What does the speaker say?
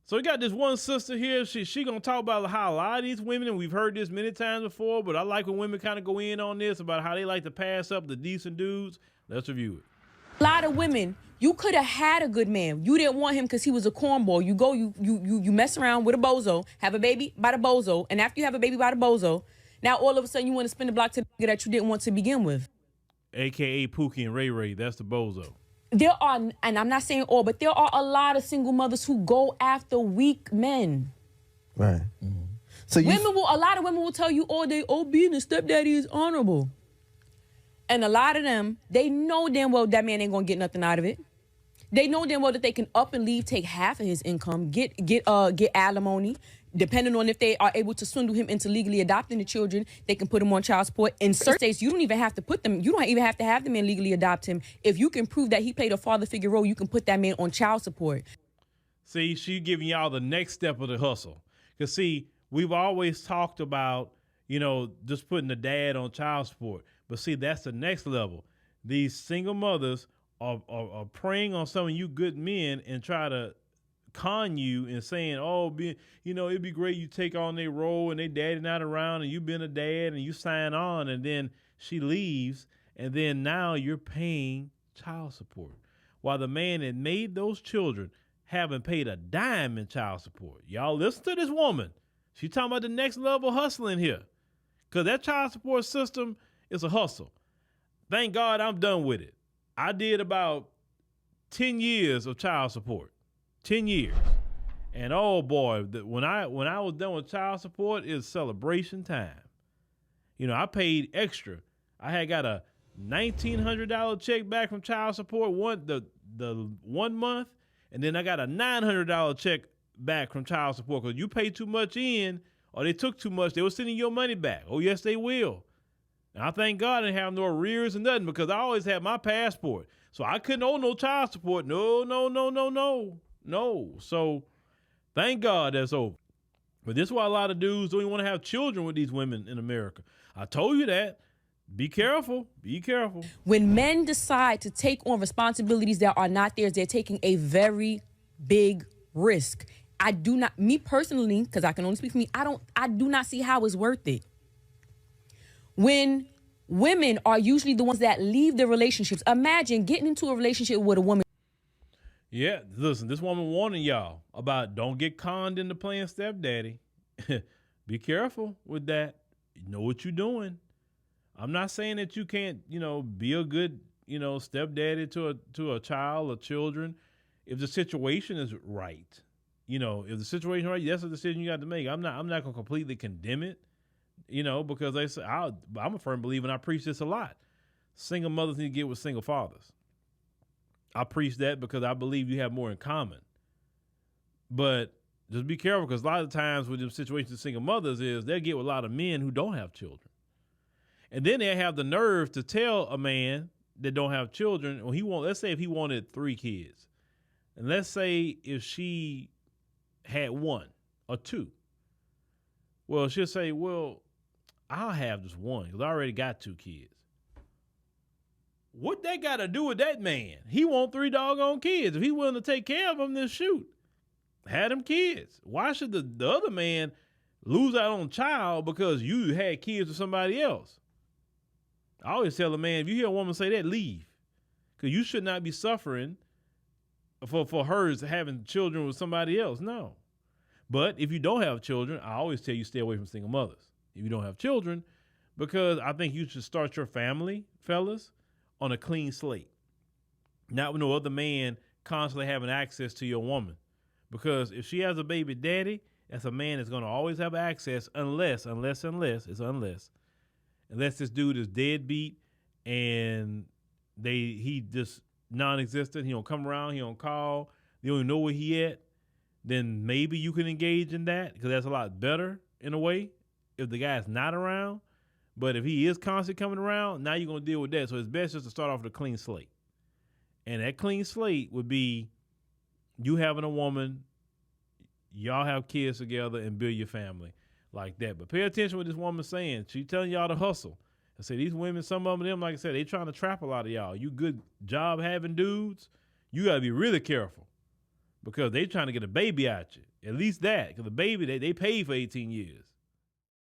So we got this one sister here. She gonna talk about how a lot of these women, and we've heard this many times before, but I like when women kind of go in on this about how they like to pass up the decent dudes. Let's review it. A lot of women, you could have had a good man. You didn't want him because he was a cornball. You mess around with a bozo, have a baby by the bozo, and after you have a baby by the bozo, now all of a sudden you want to spin the block to the nigga that you didn't want to begin with. AKA Pookie and Ray Ray, that's the bozo. There are, and I'm not saying all, but there are a lot of single mothers who go after weak men. Right. Mm-hmm. So a lot of women will tell you, being a stepdaddy is honorable. And a lot of them, they know damn well that man ain't gonna get nothing out of it. They know damn well that they can up and leave, take half of his income, get alimony. Depending on if they are able to swindle him into legally adopting the children, they can put him on child support. In certain states, you don't even have to have the man legally adopt him. If you can prove that he played a father figure role, you can put that man on child support. See, she giving y'all the next step of the hustle. Because see, we've always talked about, just putting the dad on child support. But see, that's the next level. These single mothers are preying on some of you good men and try to con you and saying, it'd be great you take on their role and they daddy not around and you been a dad and you sign on, and then she leaves, and then now you're paying child support while the man that made those children haven't paid a dime in child support. Y'all listen to this woman. She talking about the next level hustling here, because that child support system is a hustle. Thank God I'm done with it. I did about 10 years of child support. 10 years. And oh boy, when I was done with child support, it was celebration time. I paid extra. I had got a $1,900 check back from child support the 1 month, and then I got a $900 check back from child support, because you pay too much in, or they took too much, they were sending your money back. Oh yes, they will. And I thank God I didn't have no arrears and nothing, because I always had my passport. So I couldn't owe no child support. No. So thank God that's over. But this is why a lot of dudes don't even want to have children with these women in America. I told you that. Be careful. Be careful. When men decide to take on responsibilities that are not theirs, they're taking a very big risk. Me personally, because I can only speak for me, I do not see how it's worth it. When women are usually the ones that leave the relationships. Imagine getting into a relationship with a woman. Yeah, listen, this woman warning y'all about don't get conned into playing stepdaddy. Be careful with that. You know what you're doing. I'm not saying that you can't, be a good, stepdaddy to a child or children if the situation is right. If the situation is right, that's a decision you got to make. I'm not going to completely condemn it, because they say I'm a firm believer, and I preach this a lot. Single mothers need to get with single fathers. I preach that because I believe you have more in common. But just be careful, because a lot of times with the situations of single mothers is they'll get with a lot of men who don't have children. And then they have the nerve to tell a man that don't have children, or let's say if he wanted 3 kids. And let's say if she had 1 or 2. Well, she'll say, well, I'll have just 1 because I already got 2 kids. What that got to do with that man? He want 3 doggone kids. If he willing to take care of them, then shoot. Had them kids. Why should the other man lose out on child because you had kids with somebody else? I always tell a man, if you hear a woman say that, leave. Because you should not be suffering for hers having children with somebody else. No. But if you don't have children, I always tell you stay away from single mothers. If you don't have children, because I think you should start your family, fellas, on a clean slate. Not with no other man constantly having access to your woman. Because if she has a baby daddy, that's a man that's going to always have access unless this dude is deadbeat and he just non-existent. He don't come around. He don't call. You don't even know where he at. Then maybe you can engage in that, because that's a lot better in a way if the guy's not around. But if he is constantly coming around, now you're going to deal with that. So it's best just to start off with a clean slate. And that clean slate would be you having a woman, y'all have kids together and build your family like that. But pay attention to what this woman's saying. She's telling y'all to hustle. I say these women, some of them, like I said, they trying to trap a lot of y'all. You good job having dudes, you got to be really careful, because they trying to get a baby out you. At least that, because the baby, they paid for 18 years.